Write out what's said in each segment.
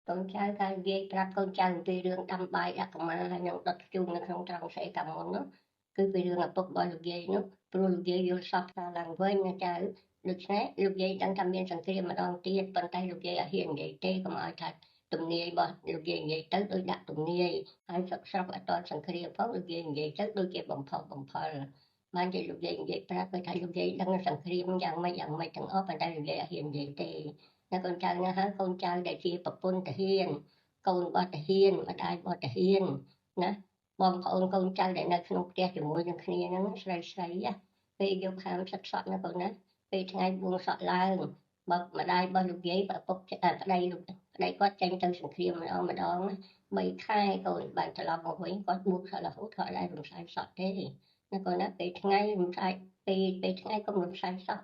con trai ta ghê ra con trai về đường đâm bài đã có mà hay những đợt chung nó không trong sẽ cầm món nó cứ về đường là bốc bao lục ghê nó pro lục ghê vô sọt ra làng với nha trai lục nhé lục ghê đang tham biên sản kia mà đang tiết bàn tay lục ghê ở hiện ghê tê có mà thật tụm nia bờ lục ghê tới đôi đặt tụm nia hai sọt sọt ở toàn sản kia phóng lục ghê tới đôi kia bồng phò mang cái lục ghê ra cái thay lục ghê đang sản kia dạng mày thằng ốp bàn tay lục ghê ở hiện ghê têนะคนเจ้านะฮะคนเจ้าได้ที่ปะปนตะเฮียนคนบ่ตะเฮียนมาได้บ่ตะเฮียนนะบอมเขาคนเจ้าได้ในขนมเตี้ยจมูกยังเคลียนั้นใส่อะไปยกหามสัดสอดนะคนนะไปทางบวงสอดล่างบ่มาได้บ่ลูกเย้บ่ปกได้ลูกได้ก็จังจังสังเกตมาดองใบค่ายคนบานทะเลาะบ่ไว้ก็บุกทะเลาะถอยได้ลงใส่สอดได้นะคนนะไปทางลงใส่ไปทางก็ลงใส่สอด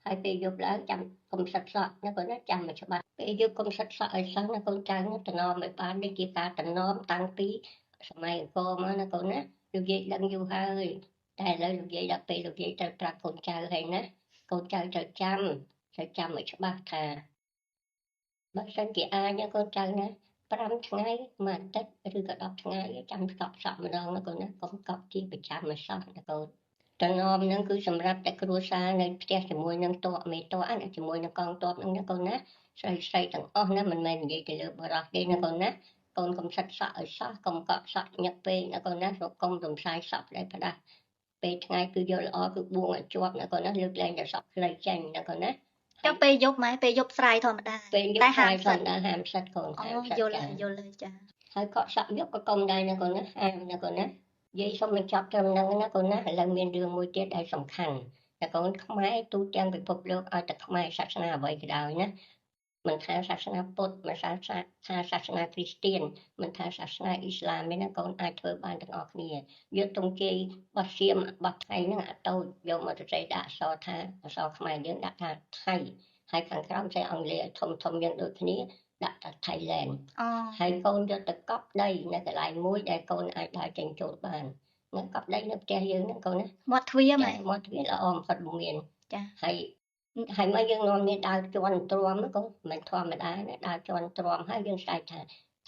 hai pe dục lá chăm công sạch sọt nó còn nó chăm mà cho bạn pe dục công sạch sọt sáng nó con trai nó tận nom mấy bán đi kia ta tận nom tăng tí mày cô mà nó còn nó được gì đang du hơi tại là được gì đặc biệt được gì trời trạc con trai hay nè con trai trời chăm mà cho bác thà bác sinh chị ai nhá con trai nè 5 ថ្ងៃមកទឹកឬក៏10ថ្ងៃចាំកប់សក់ម្ដងណាកូនណាកុំកប់ជាប្រចាំមកសក់ណាកូន Trần Om nâng cứ sầm rạp tại cua sa nơi tia chỉ mùi nâng to mẹ to ăn chỉ mùi nâng con to nâng con nát say thằng ôm nè mình vậy thì lựa bờ rạc đi nè con nát con cầm sạch sọ ở sọ cầm cọ sọ nhập về nè con nát rồi con dùng sai sọ đây phải đặt về ngày cứ vô là cứ buông ở chuột nè con nát lướt lên để sọ lấy chanh nè con nát cho pe dục máy pe dục sai thôi mà ta về dục sai thôi đã hàm sạch con vô lên cha hai cọ sọ dục có công đây nè con nát hàm nè con nát dây xong mình chọc trong năng nó còn nó là miền đường môi tiết đại sầm khăn là con không máy tu trang bị phục lực ở tại không ai sát na vậy cái đầu nhé mình thà sát na Phật mà thà sát na Christian mình thà sát na Islam mấy nó con ai thưa banទាំងអស់គ្នាយកតុងជ័យបោះសៀមបោះថៃហ្នឹងអាតូចយកមកទៅដាក់អសខ្មែរយើងដាក់ថាថៃហើយខាងក្រោមចែអង់គ្លេសធំយើងដូចគ្នាដាក់ថា Thailand ហើយកូនយកទៅកប់ដីនៅកន្លែងមួយដែលកូនអាចដើរចេញចូលបាននៅកប់ដីនៅផ្ទះយើងហ្នឹងកូនណាមាត់ទ្វារល្អបំផុតមានចាហើយមកយើងនាំនេះដើរជន់ទ្រាំកូនមិនធម្មតាណាដើរជន់ទ្រាំហើយយើងស្រែកថា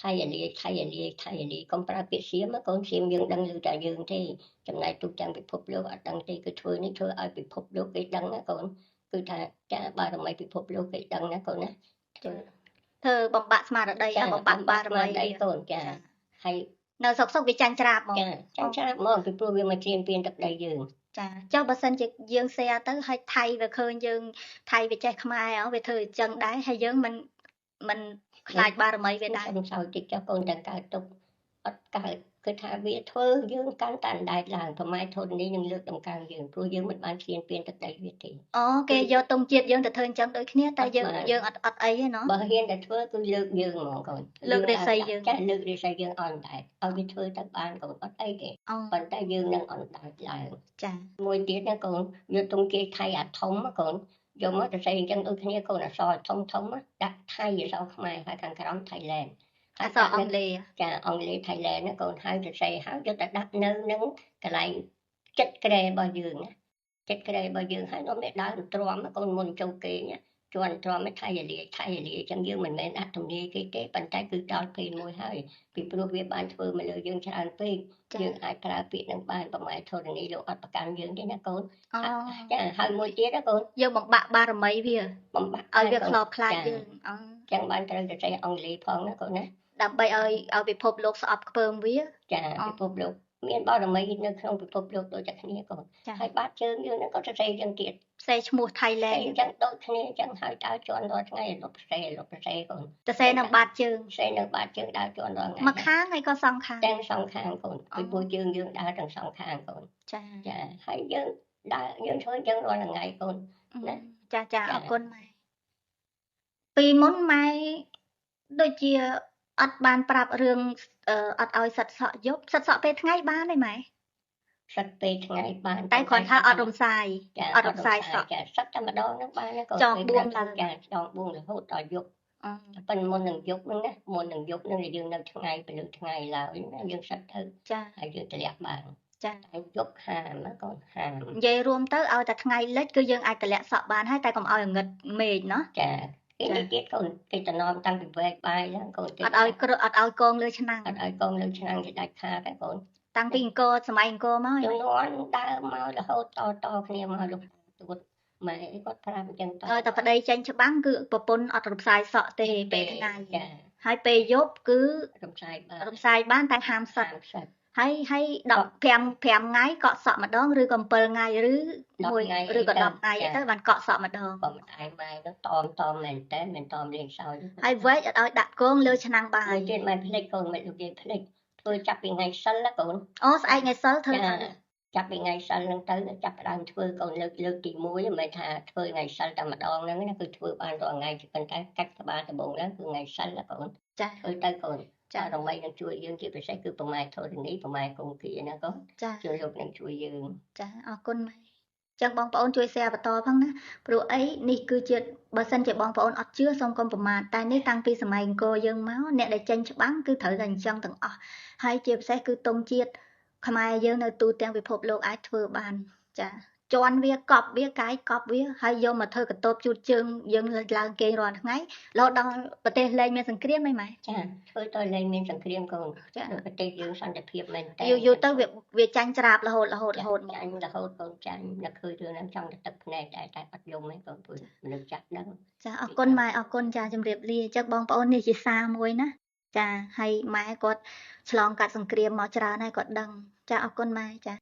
ថៃអាលីកុំប្រើពាក្យសៀមកូនសៀមយើងដឹងឮតែយើងទេចំណែកទូទាំងពិភពលោកអត់ដឹងទេគឺធ្វើនេះធ្វើឲ្យពិភពលោកគេដឹងណាកូនគឺថាចាបារមីពិភពលោកគេដឹងណាកូនណាធ្វើបំបាក់ស្មារតីបំបាក់បារមីកូនចាហើយនៅសុកវាចាញ់ច្រាបហ្មងចាញ់ច្រាបហ្មងពីព្រោះវាមកជៀនពៀនទឹកដីយើងចាចុះបើសិនជាយើងแชร์ទៅឲ្យថៃវាឃើញយើងថៃវាចេះខ្មែរវាធ្វើអញ្ចឹងដែរហើយយើងមិនខ្លាចបារមីវាដែរខ្ញុំសើចតិចចុះកូនទាំងកើតទុកអត់កើតគឺថាវាធ្វើយើងកាន់តែអណ្ដែតឡើងប្រម៉ែធននេះនឹងលើកតម្កើងយើងព្រោះយើងមិនបានឈានពៀនទឹកដីវាទេអូគេយកតុងជាតិយើងទៅធ្វើអញ្ចឹងដូចគ្នាតែយើងអត់អីទេណោះបើហ៊ានតែធ្វើគឺលើកយើងហ្មងកូនលើករាសីយើងចាលើករាសីយើងអត់ដែរឲ្យវាធ្វើទៅបានកូនអត់អីទេប៉ុន្តែយើងនឹងអត់ដែរឡើងចាមួយទៀតណាកូនយកតុងជាតិថៃអាធំកូនយកមកទៅស្អីអញ្ចឹងដូចគ្នាកូនអសរធំដាក់ថៃអសរខ្មែរហើយខាងក្រោម Thailand អសរអង់គ្លេសចាអង់គ្លេស Thailand ណាកូនហើយទៅស្អីហើយយកទៅដាក់នៅនឹងកន្លែងចិត្តក្រែរបស់យើងណាចិត្តក្រែរបស់យើងហើយដល់មេដើរទ្រាំកូនមុនចូលគេណាជន់ទ្រាំឲ្យថៃអាលីអញ្ចឹងយើងមិនមែនអត់ទំនាយគេទេប៉ុន្តែគឺដល់ពេលមួយហើយពីព្រោះវាបានធ្វើមកលើយើងច្រើនពេកយើងអាចប្រើពាក្យនឹងបានប្រម៉ែធរណីលោកអត់ប្រកាន់យើងទេណាកូនចាហើយមួយទៀតណាកូនយើងបំបាក់បារមីវាបំបាក់ឲ្យវាខ្លោបខ្លាចយើងចឹងបានត្រូវតែចេះអង់គ្លេសផងណាកូនណាដើម្បីឲ្យពិភពលោកស្អប់ខ្ពើមវាចាពិភពលោកមានបារមីនៅក្នុងពិភពលោកដូចតែគ្នាកូនហើយបាត់ជើងយើងហ្នឹងក៏ទៅសេចឹងទៀតសេឈ្មោះ Thailand ចឹងដូចគ្នាចឹងហើយដើរជន់រាល់ថ្ងៃលុបសេកូនទៅសេនឹងបាត់ជើងដើរជន់រាល់ថ្ងៃមកខាងហើយក៏សងខាងទាំងសងខាងកូនពីព្រោះជើងយើងដើរទាំងសងខាងកូនចាហើយយើងដើរយើងធ្វើចឹងរាល់ថ្ងៃកូនណាចាអរគុណម៉ែពីមុនម៉ែដូចជាអត់បានប្រាប់រឿងអត់ឲ្យសិតសក់យប់សិតសក់ពេលថ្ងៃបានទេម៉ែសិតពេលថ្ងៃបានតែគ្រាន់ថាអត់រំសាយសក់ចាសិតតែម្ដងហ្នឹងបានក៏ចង់បួងឡើងចាចង់បួងរហូតដល់យប់ប៉ុន្តែមុននឹងយប់ហ្នឹងណាមុននឹងយប់ហ្នឹងយើងនៅថ្ងៃពេលថ្ងៃឡើយណាយើងសិតទៅចាហើយយើងតម្លាក់បានចាហើយយប់ហាមណាកូនហាមនិយាយរួមទៅឲ្យតែថ្ងៃលិចគឺយើងអាចតម្លាក់សក់បានហើយតែកុំឲ្យងឹតមេឃណោះចា cái này tiết con cái tận non tăng bị về bài đó con ọt ao con lưới năng ở con lưu năng thì đại kha cái con tăng pin cô sầm anh cô mới cho nó đã mau là hốt to kia mà lúc tụt mà có tham chân to តែប្តីចាញ់ច្បាំងគឺប្រពន្ធអត់រំសាយសក់ទេពេលថ្ងៃហើយពេលយប់គឺ រំសាយបាន រំសាយបានតែហាមសក់ហើយ15ថ្ងៃកក់សក់ម្ដងឬក៏7ថ្ងៃឬ1ឬក៏10ថ្ងៃទៅបានកក់សក់ម្ដង còn một ai mai nó tom này té mình tom lên sau ហើយវែកអត់ឲ្យដាក់គងលើឆ្នាំងបាយ មួយទៀតមិនភ្លេចកូនមិននិយាយភ្លេចធ្វើចាប់ពីថ្ងៃសិលណាកូន អូស្អែកថ្ងៃសិលធ្វើ ចាប់ពីថ្ងៃសិលហ្នឹងទៅចាប់ផ្ដើមធ្វើកូនលើកទី1មិនថាធ្វើថ្ងៃសិលតែម្ដងហ្នឹងណាគឺធ្វើបានរាល់ថ្ងៃគឺប៉ុន្តែកាច់ក្បាលដំបូងហ្នឹងគឺថ្ងៃសិលណាកូន ចា ធ្វើទៅកូនចាដើម្បីនឹងជួយយើងជាពិសេសគឺប្រម៉ែធរនេះប្រម៉ែគង្គាណាកូន ចា ជួយលោកនឹងជួយយើង ចាអរគុណម៉ែចឹងបងប្អូនជួយ share បន្តផងណាព្រោះអីនេះគឺជាបើសិនជាបងប្អូនអត់ជឿសូមកុំប្រមាថតែនេះតាំងពីសម័យអង្គរយើងមកអ្នកដែលចេញច្បាំងគឺត្រូវតែអញ្ចឹងទាំងអស់ហើយជាពិសេសគឺតុងជាតិខ្មែរយើងនៅទូទាំងពិភពលោកអាចធ្វើបានចាជន់វាកប់វាកាយកប់វាហើយយកមកធ្វើកតបជូតជើងយើងឡើងគេងរាល់ថ្ងៃរហូតដល់ប្រទេសលែងមានសង្គ្រាមហ្មងម៉ែ ចាធ្វើទៅលែងមានសង្គ្រាមកូនចាប្រទេសយើងសន្តិភាពមែនតើ យូរទៅវាចាញ់ច្រាបរហូតមក ចាញ់រហូតកូនចាញ់អ្នកឃើញរឿងហ្នឹងចង់ទៅទឹកភ្នែកតែអត់យំទេកូនព្រោះមនុស្សចាស់ដឹង ចាអរគុណម៉ែអរគុណចាជំរាបលាចឹងបងប្អូននេះជាសារមួយណាចាហើយម៉ែគាត់ឆ្លងកាត់សង្គ្រាមមកច្រើនហើយគាត់ដឹងចាអរគុណម៉ែចា